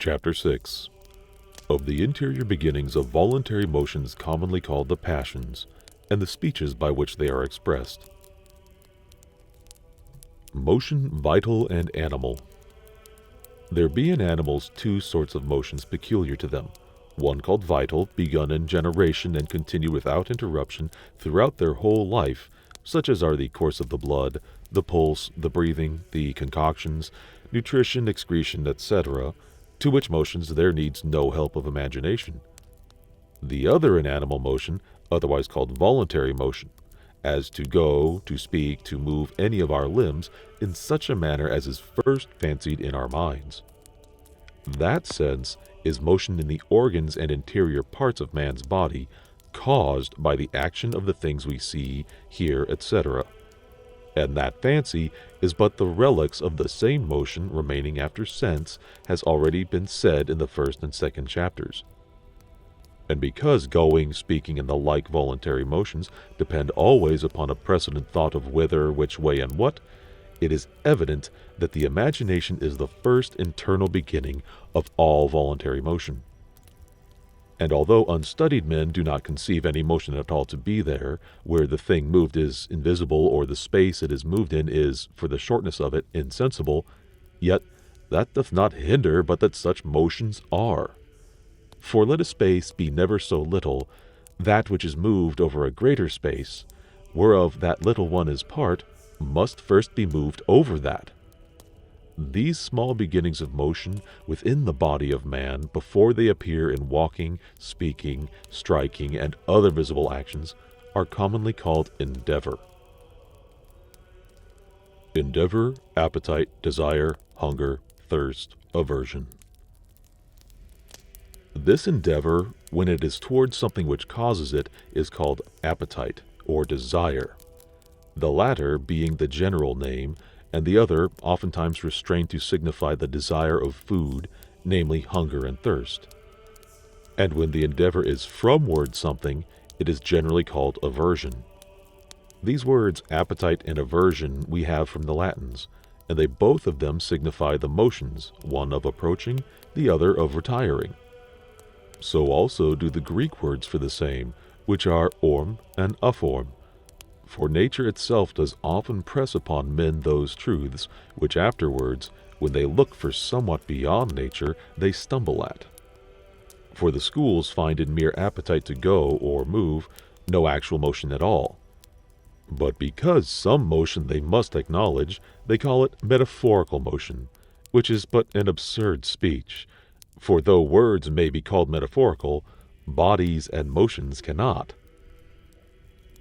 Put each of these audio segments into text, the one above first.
Chapter 6. Of the interior beginnings of voluntary motions commonly called the passions, and the speeches by which they are expressed. Motion vital and animal. There be in animals two sorts of motions peculiar to them, one called vital, begun in generation and continue without interruption throughout their whole life, such as are the course of the blood, the pulse, the breathing, the concoctions, nutrition, excretion, etc., to which motions there needs no help of imagination. The other in animal motion, otherwise called voluntary motion, as to go, to speak, to move any of our limbs in such a manner as is first fancied in our minds. That sense is motion in the organs and interior parts of man's body, caused by the action of the things we see, hear, etc. And that fancy is but the relics of the same motion remaining after sense has already been said in the first and second chapters. And because going, speaking, and the like voluntary motions depend always upon a precedent thought of whither, which way, and what, it is evident that the imagination is the first internal beginning of all voluntary motion. And although unstudied men do not conceive any motion at all to be there, where the thing moved is invisible or the space it is moved in is, for the shortness of it, insensible, yet that doth not hinder but that such motions are. For let a space be never so little, that which is moved over a greater space, whereof that little one is part, must first be moved over that. These small beginnings of motion within the body of man, before they appear in walking, speaking, striking, and other visible actions, are commonly called endeavor. Endeavor, appetite, desire, hunger, thirst, aversion. This endeavor, when it is towards something which causes it, is called appetite, or desire, the latter being the general name, and the other oftentimes restrained to signify the desire of food, namely hunger and thirst. And when the endeavor is fromward something, it is generally called aversion. These words, appetite and aversion, we have from the Latins, and they both of them signify the motions, one of approaching, the other of retiring. So also do the Greek words for the same, which are orm and aphorum. For nature itself does often press upon men those truths, which afterwards, when they look for somewhat beyond nature, they stumble at. For the schools find in mere appetite to go or move no actual motion at all. But because some motion they must acknowledge, they call it metaphorical motion, which is but an absurd speech. For though words may be called metaphorical, bodies and motions cannot.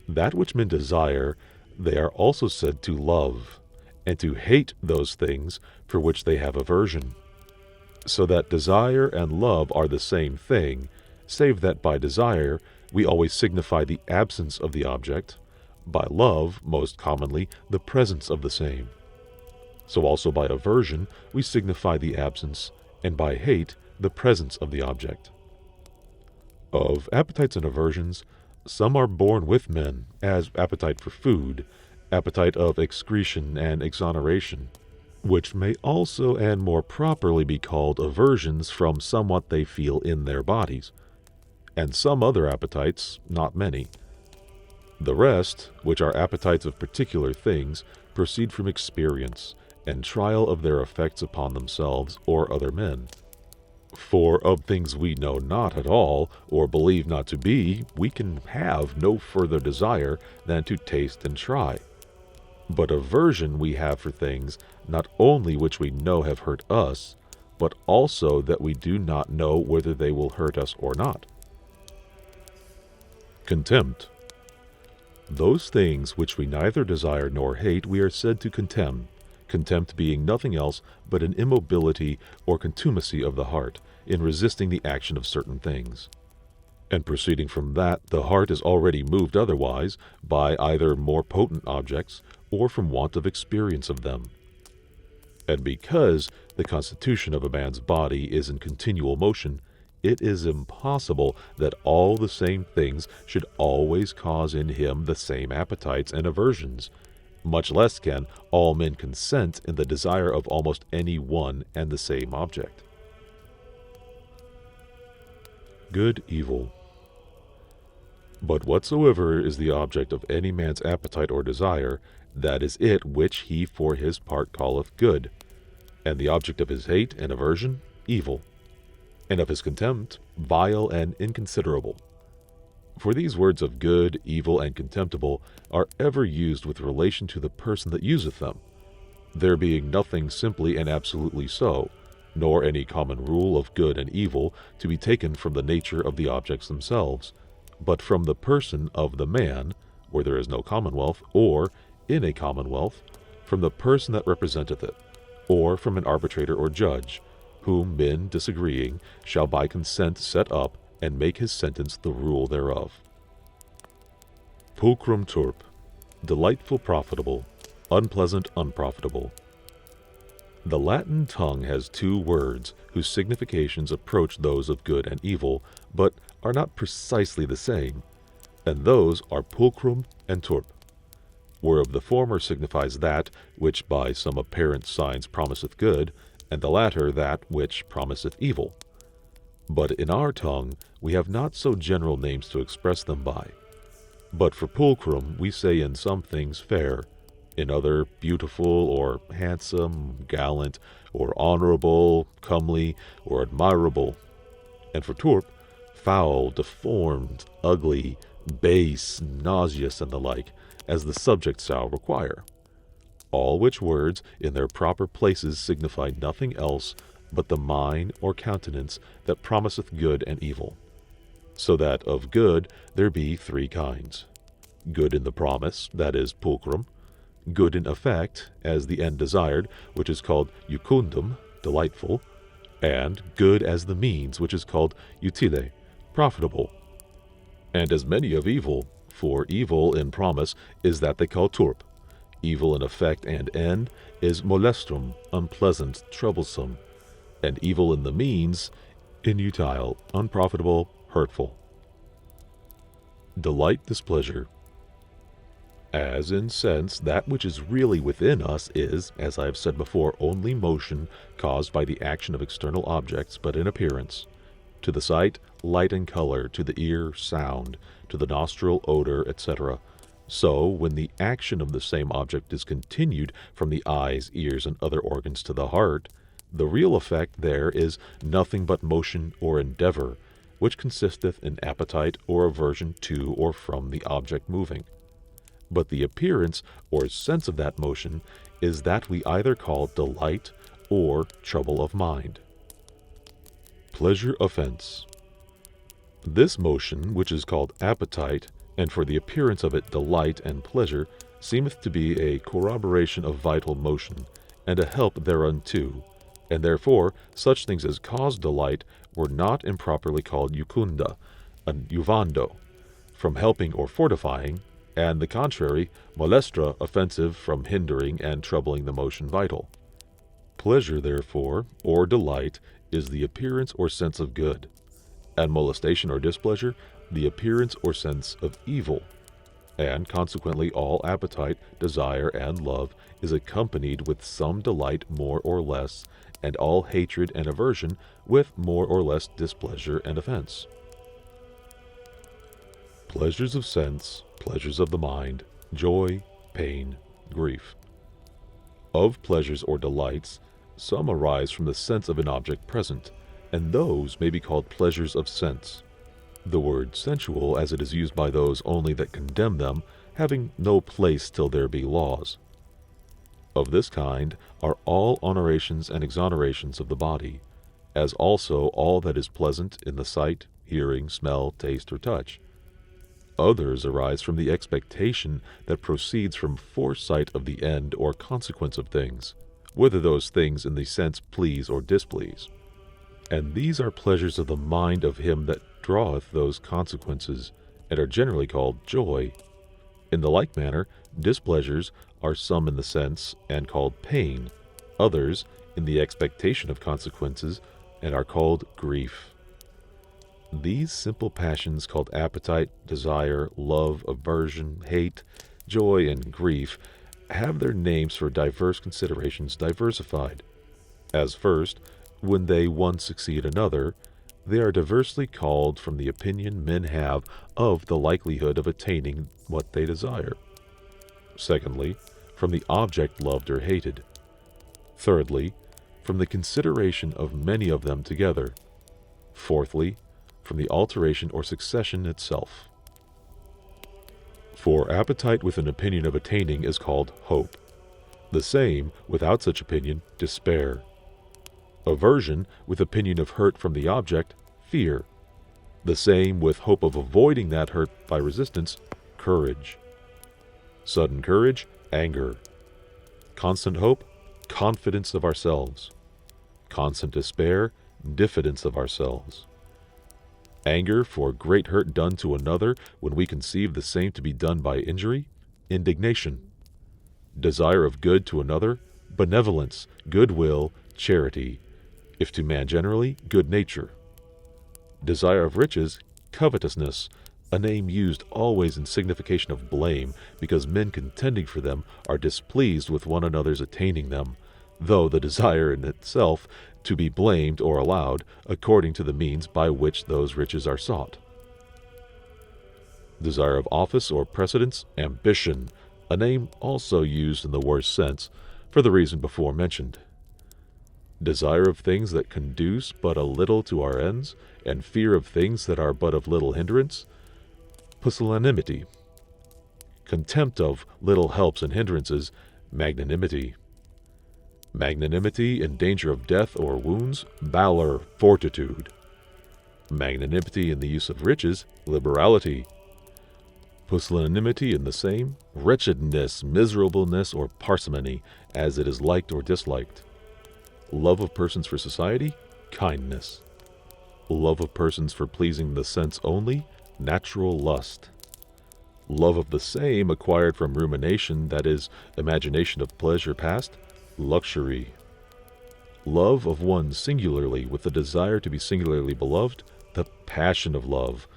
That which men desire, they are also said to love, and to hate those things for which they have aversion. So that desire and love are the same thing, save that by desire we always signify the absence of the object, by love, most commonly, the presence of the same. So also by aversion we signify the absence, and by hate the presence of the object. Of appetites and aversions, some are born with men, as appetite for food, appetite of excretion and exoneration, which may also and more properly be called aversions from somewhat they feel in their bodies, and some other appetites, not many. The rest, which are appetites of particular things, proceed from experience, and trial of their effects upon themselves or other men. For of things we know not at all, or believe not to be, we can have no further desire than to taste and try. But aversion we have for things, not only which we know have hurt us, but also that we do not know whether they will hurt us or not. Contempt. Those things which we neither desire nor hate we are said to contemn, contempt being nothing else but an immobility or contumacy of the heart, in resisting the action of certain things. And proceeding from that, the heart is already moved otherwise, by either more potent objects, or from want of experience of them. And because the constitution of a man's body is in continual motion, it is impossible that all the same things should always cause in him the same appetites and aversions, much less can all men consent in the desire of almost any one and the same object. Good, evil. But whatsoever is the object of any man's appetite or desire, that is it which he for his part calleth good, and the object of his hate and aversion, evil, and of his contempt, vile and inconsiderable. For these words of good, evil, and contemptible are ever used with relation to the person that useth them, there being nothing simply and absolutely so, nor any common rule of good and evil to be taken from the nature of the objects themselves, but from the person of the man, where there is no commonwealth, or, in a commonwealth, from the person that representeth it, or from an arbitrator or judge, whom men disagreeing shall by consent set up, and make his sentence the rule thereof. Pulchrum turpe, delightful profitable, unpleasant unprofitable. The Latin tongue has two words whose significations approach those of good and evil, but are not precisely the same, and those are pulchrum and turpe, whereof the former signifies that which by some apparent signs promiseth good, and the latter that which promiseth evil. But in our tongue we have not so general names to express them by. But for pulchrum we say in some things fair, in other beautiful or handsome, gallant, or honorable, comely, or admirable, and for turpe, foul, deformed, ugly, base, nauseous, and the like, as the subject shall require. All which words in their proper places signify nothing else but the mind or countenance that promiseth good and evil. So that of good there be three kinds: good in the promise, that is pulchrum; good in effect, as the end desired, which is called jucundum, delightful; and good as the means, which is called utile, profitable. And as many of evil, for evil in promise is that they call turpe; evil in effect and end is molestrum, unpleasant, troublesome; and evil in the means, inutile, unprofitable, hurtful. Delight, displeasure. As in sense, that which is really within us is, as I have said before, only motion caused by the action of external objects, but in appearance. To the sight, light and color; to the ear, sound; to the nostril, odor, etc. So, when the action of the same object is continued from the eyes, ears, and other organs to the heart, the real effect there is nothing but motion or endeavour, which consisteth in appetite or aversion to or from the object moving. But the appearance or sense of that motion is that we either call delight or trouble of mind. Pleasure, offence. This motion, which is called appetite, and for the appearance of it delight and pleasure, seemeth to be a corroboration of vital motion, and a help thereunto, and therefore such things as cause delight were not improperly called jucunda, and juvando, from helping or fortifying, and the contrary, molestra, offensive, from hindering and troubling the motion vital. Pleasure, therefore, or delight, is the appearance or sense of good, and molestation or displeasure, the appearance or sense of evil, and consequently all appetite, desire, and love is accompanied with some delight more or less, and all hatred and aversion with more or less displeasure and offense. Pleasures of sense, pleasures of the mind, joy, pain, grief. Of pleasures or delights, some arise from the sense of an object present, and those may be called pleasures of sense. The word sensual, as it is used by those only that condemn them, having no place till there be laws. Of this kind are all honorations and exonerations of the body, as also all that is pleasant in the sight, hearing, smell, taste, or touch. Others arise from the expectation that proceeds from foresight of the end or consequence of things, whether those things in the sense please or displease. And these are pleasures of the mind of him that draweth those consequences, and are generally called joy. In the like manner, displeasures are some in the sense, and called pain; others in the expectation of consequences, and are called grief. These simple passions called appetite, desire, love, aversion, hate, joy, and grief have their names for diverse considerations diversified. As first, when they one succeed another, They are diversely called from the opinion men have of the likelihood of attaining what they desire. Secondly, from the object loved or hated. Thirdly, from the consideration of many of them together. Fourthly, from the alteration or succession itself. For appetite with an opinion of attaining is called hope. The same, without such opinion, despair. Aversion, with opinion of hurt from the object, fear. The same, with hope of avoiding that hurt by resistance, courage. Sudden courage, anger. Constant hope, confidence of ourselves. Constant despair, diffidence of ourselves. Anger for great hurt done to another when we conceive the same to be done by injury, indignation. Desire of good to another, benevolence, goodwill, charity. If to man generally, good nature. Desire of riches, covetousness, a name used always in signification of blame, because men contending for them are displeased with one another's attaining them, though the desire in itself to be blamed or allowed, according to the means by which those riches are sought. Desire of office or precedence, ambition, a name also used in the worst sense, for the reason before mentioned. Desire of things that conduce but a little to our ends, and fear of things that are but of little hindrance, pusillanimity. Contempt of little helps and hindrances, magnanimity. Magnanimity in danger of death or wounds, valor, fortitude. Magnanimity in the use of riches, liberality. Pusillanimity in the same, wretchedness, miserableness, or parsimony, as it is liked or disliked. Love of persons for society, kindness. Love of persons for pleasing the sense only, natural lust. Love of the same acquired from rumination, that is, imagination of pleasure past, luxury. Love of one singularly with the desire to be singularly beloved, the passion of love.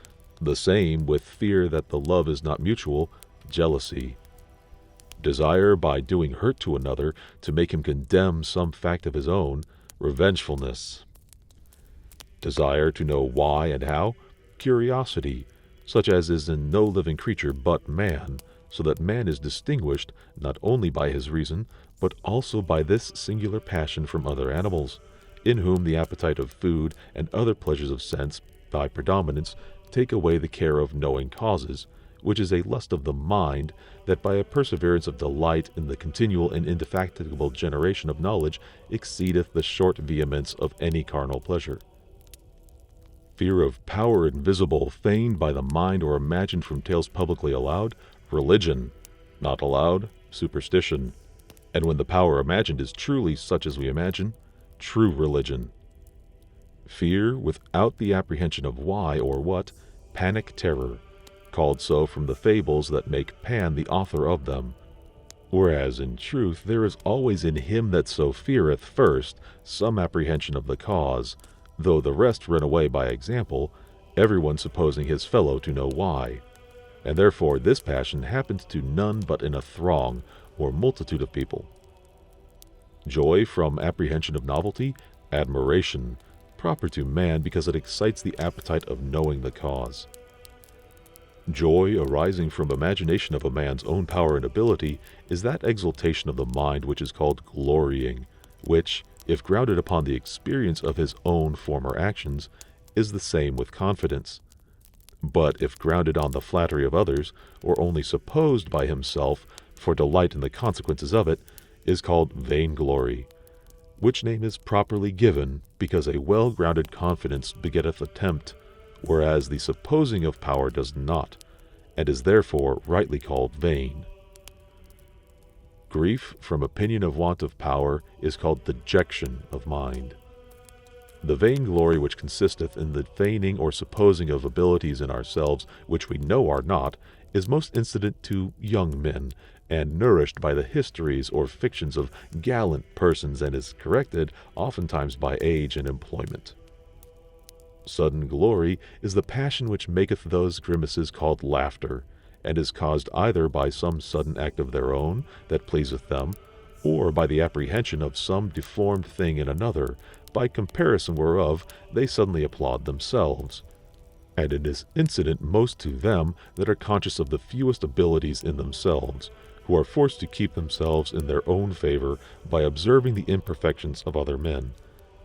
The same with fear that the love is not mutual, jealousy. Desire by doing hurt to another to make him condemn some fact of his own, revengefulness. Desire to know why and how, curiosity, such as is in no living creature but man, so that man is distinguished not only by his reason, but also by this singular passion from other animals, in whom the appetite of food and other pleasures of sense, by predominance, take away the care of knowing causes, which is a lust of the mind, that by a perseverance of delight in the continual and indefatigable generation of knowledge exceedeth the short vehemence of any carnal pleasure. Fear of power invisible, feigned by the mind or imagined from tales publicly allowed, religion, not allowed, superstition, and when the power imagined is truly such as we imagine, true religion. Fear without the apprehension of why or what, panic terror, called so from the fables that make Pan the author of them. Whereas in truth there is always in him that so feareth first some apprehension of the cause, though the rest run away by example, everyone supposing his fellow to know why. And therefore this passion happens to none but in a throng, or multitude of people. Joy from apprehension of novelty, admiration, proper to man because it excites the appetite of knowing the cause. Joy arising from imagination of a man's own power and ability is that exultation of the mind which is called glorying, which, if grounded upon the experience of his own former actions, is the same with confidence. But if grounded on the flattery of others, or only supposed by himself for delight in the consequences of it, is called vainglory, which name is properly given because a well-grounded confidence begetteth attempt, whereas the supposing of power does not, and is therefore rightly called vain. Grief from opinion of want of power is called dejection of mind. The vainglory which consisteth in the feigning or supposing of abilities in ourselves which we know are not, is most incident to young men, and nourished by the histories or fictions of gallant persons, and is corrected oftentimes by age and employment. Sudden glory is the passion which maketh those grimaces called laughter, and is caused either by some sudden act of their own that pleaseth them, or by the apprehension of some deformed thing in another, by comparison whereof they suddenly applaud themselves. And it is incident most to them that are conscious of the fewest abilities in themselves, who are forced to keep themselves in their own favor by observing the imperfections of other men,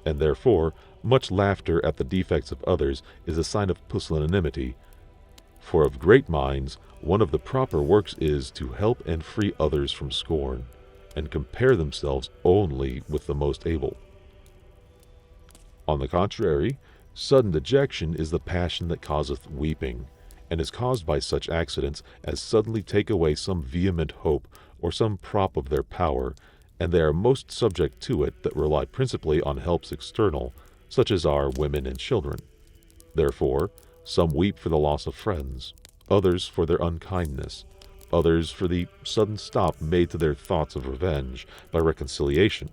and therefore much laughter at the defects of others is a sign of pusillanimity. For of great minds one of the proper works is to help and free others from scorn, and compare themselves only with the most able. On the contrary, sudden dejection is the passion that causeth weeping, and is caused by such accidents as suddenly take away some vehement hope or some prop of their power, and they are most subject to it that rely principally on helps external, such as are women and children. Therefore, some weep for the loss of friends, others for their unkindness, others for the sudden stop made to their thoughts of revenge by reconciliation.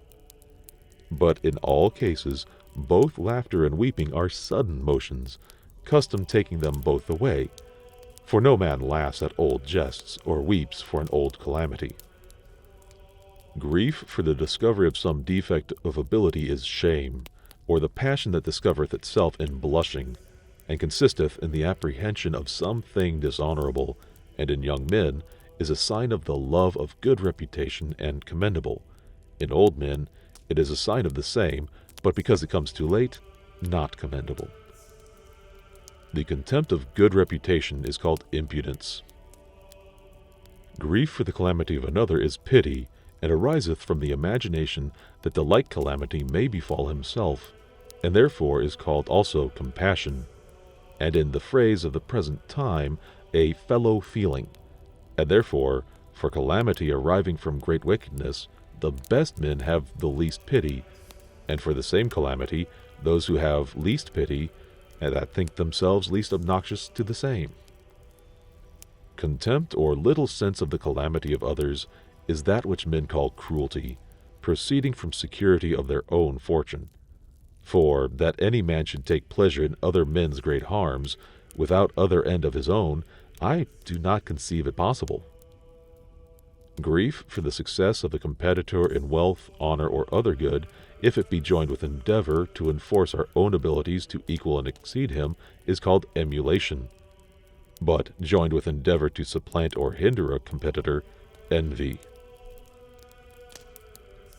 But in all cases, both laughter and weeping are sudden motions, custom taking them both away, for no man laughs at old jests, or weeps for an old calamity. Grief for the discovery of some defect of ability is shame, or the passion that discovereth itself in blushing, and consisteth in the apprehension of some thing dishonorable, and in young men is a sign of the love of good reputation and commendable. In old men it is a sign of the same, but because it comes too late, not commendable. The contempt of good reputation is called impudence. Grief for the calamity of another is pity, and ariseth from the imagination that the like calamity may befall himself, and therefore is called also compassion, and in the phrase of the present time, a fellow feeling. And therefore, for calamity arriving from great wickedness, the best men have the least pity, and for the same calamity, those who have least pity, and that think themselves least obnoxious to the same. Contempt or little sense of the calamity of others is that which men call cruelty, proceeding from security of their own fortune. For that any man should take pleasure in other men's great harms, without other end of his own, I do not conceive it possible. Grief for the success of the competitor in wealth, honor, or other good, if it be joined with endeavor to enforce our own abilities to equal and exceed him, is called emulation. But joined with endeavor to supplant or hinder a competitor, envy.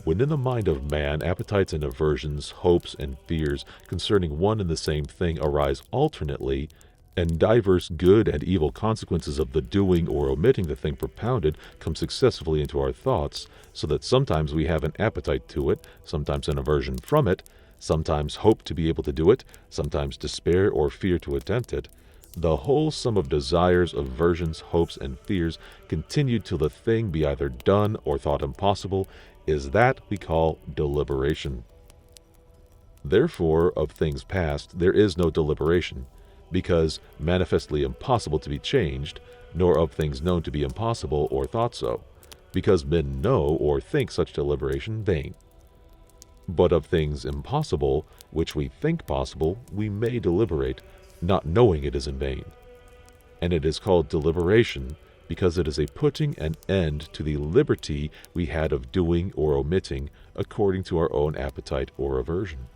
When in the mind of man appetites and aversions, hopes and fears concerning one and the same thing arise alternately, and divers good and evil consequences of the doing or omitting the thing propounded come successively into our thoughts, so that sometimes we have an appetite to it, sometimes an aversion from it, sometimes hope to be able to do it, sometimes despair or fear to attempt it, the whole sum of desires, aversions, hopes, and fears, continued till the thing be either done or thought impossible, is that we call deliberation. Therefore, of things past there is no deliberation, because manifestly impossible to be changed, nor of things known to be impossible or thought so, because men know or think such deliberation vain. But of things impossible, which we think possible, we may deliberate, not knowing it is in vain. And it is called deliberation, because it is a putting an end to the liberty we had of doing or omitting according to our own appetite or aversion.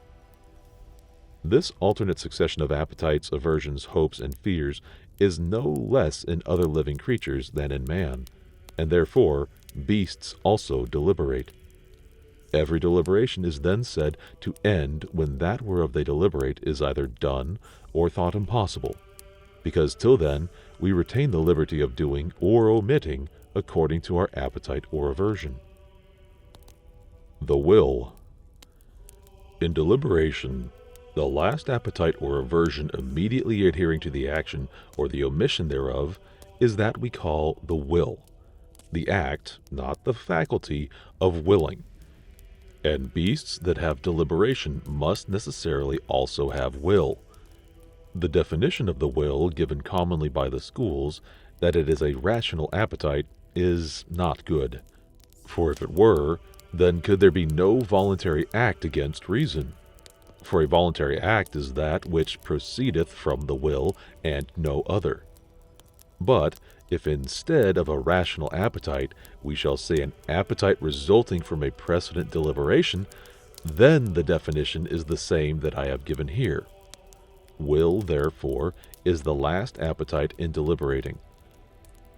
This alternate succession of appetites, aversions, hopes, and fears is no less in other living creatures than in man, and therefore beasts also deliberate. Every deliberation is then said to end when that whereof they deliberate is either done or thought impossible, because till then we retain the liberty of doing or omitting according to our appetite or aversion. The will. In deliberation, the last appetite or aversion immediately adhering to the action or the omission thereof is that we call the will, the act, not the faculty, of willing. And beasts that have deliberation must necessarily also have will. The definition of the will given commonly by the schools, that it is a rational appetite, is not good. For if it were, then could there be no voluntary act against reason? For a voluntary act is that which proceedeth from the will, and no other. But If instead of a rational appetite we shall say an appetite resulting from a precedent deliberation, then the definition is the same that I have given here. Will, therefore, is the last appetite in deliberating.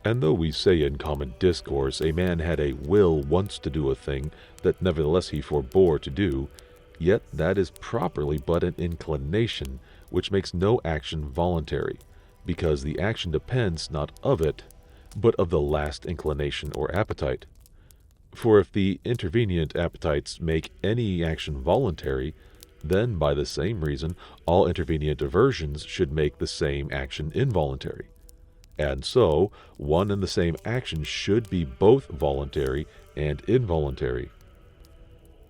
And though we say in common discourse a man had a will once to do a thing that nevertheless he forbore to do, yet that is properly but an inclination, which makes no action voluntary, because the action depends not of it, but of the last inclination or appetite. For if the intervenient appetites make any action voluntary, then by the same reason all intervenient aversions should make the same action involuntary. And so, one and the same action should be both voluntary and involuntary.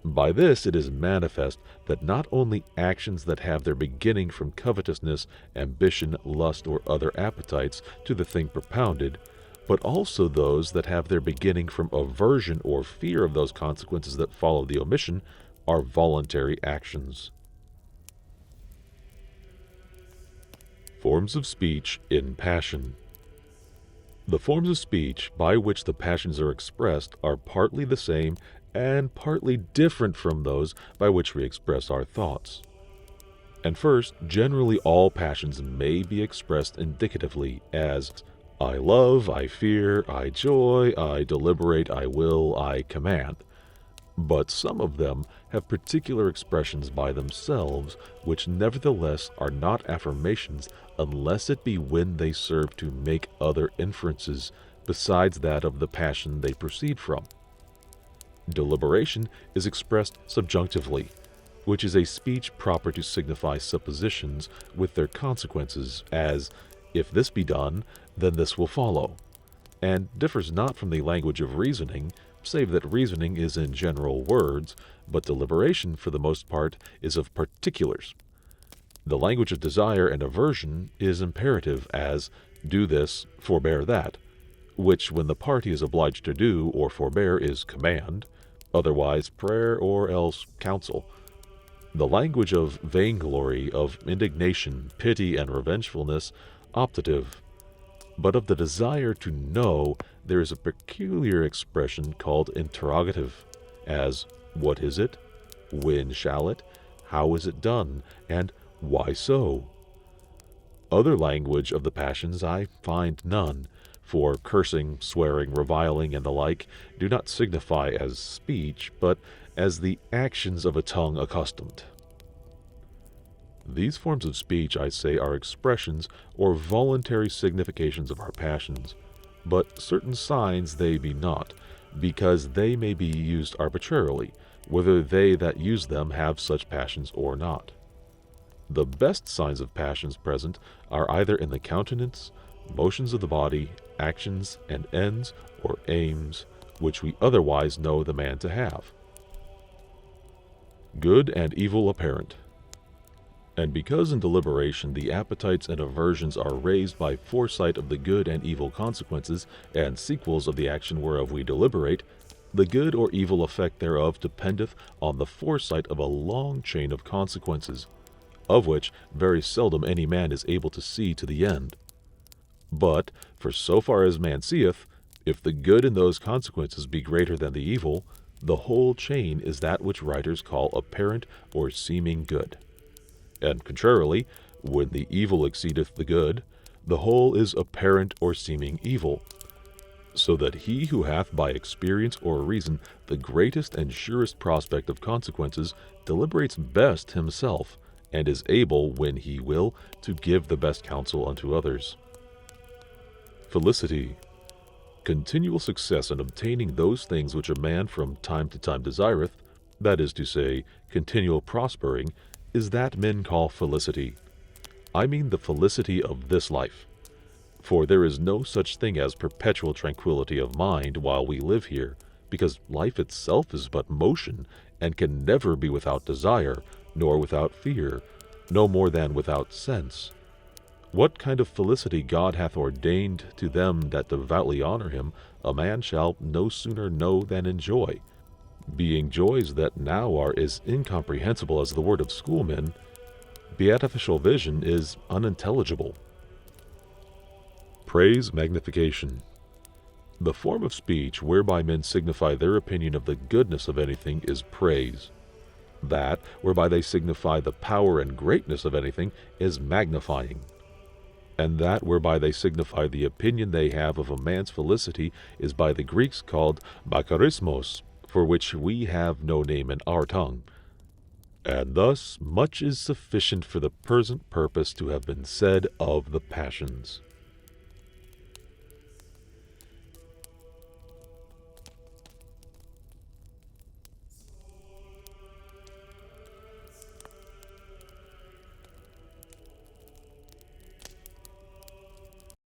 By this it is manifest that not only actions that have their beginning from covetousness, ambition, lust, or other appetites to the thing propounded, but also those that have their beginning from aversion or fear of those consequences that follow the omission, are voluntary actions. Forms of speech in passion. The forms of speech by which the passions are expressed are partly the same and partly different from those by which we express our thoughts. And first, generally all passions may be expressed indicatively, as I love, I fear, I joy, I deliberate, I will, I command. But some of them have particular expressions by themselves, which nevertheless are not affirmations unless it be when they serve to make other inferences besides that of the passion they proceed from. Deliberation is expressed subjunctively, which is a speech proper to signify suppositions with their consequences, as, if this be done, then this will follow, and differs not from the language of reasoning, save that reasoning is in general words, but deliberation for the most part is of particulars. The language of desire and aversion is imperative, as, do this, forbear that, which when the party is obliged to do or forbear is command, otherwise prayer or else counsel. The language of vainglory, of indignation, pity, and revengefulness, optative. But of the desire to know there is a peculiar expression called interrogative, as, what is it? When shall it? How is it done? And why so? Other language of the passions I find none, for cursing, swearing, reviling, and the like do not signify as speech, but as the actions of a tongue accustomed. These forms of speech, I say, are expressions or voluntary significations of our passions, but certain signs they be not, because they may be used arbitrarily, whether they that use them have such passions or not. The best signs of passions present are either in the countenance, motions of the body, actions and ends or aims, which we otherwise know the man to have. Good and evil apparent. And because in deliberation the appetites and aversions are raised by foresight of the good and evil consequences and sequels of the action whereof we deliberate, the good or evil effect thereof dependeth on the foresight of a long chain of consequences, of which very seldom any man is able to see to the end. But, for so far as man seeth, if the good in those consequences be greater than the evil, the whole chain is that which writers call apparent or seeming good. And contrarily, when the evil exceedeth the good, the whole is apparent or seeming evil. So that he who hath by experience or reason the greatest and surest prospect of consequences deliberates best himself, and is able, when he will, to give the best counsel unto others. Felicity. Continual success in obtaining those things which a man from time to time desireth, that is to say, continual prospering, is that men call felicity. I mean the felicity of this life. For there is no such thing as perpetual tranquillity of mind while we live here, because life itself is but motion, and can never be without desire, nor without fear, no more than without sense. What kind of felicity God hath ordained to them that devoutly honor him, a man shall no sooner know than enjoy, being joys that now are as incomprehensible as the word of schoolmen. Beatifical vision is unintelligible. Praise, magnification. The form of speech whereby men signify their opinion of the goodness of anything is praise. That whereby they signify the power and greatness of anything is magnifying. And that whereby they signify the opinion they have of a man's felicity is by the Greeks called bakarismos, for which we have no name in our tongue. And thus much is sufficient for the present purpose to have been said of the passions.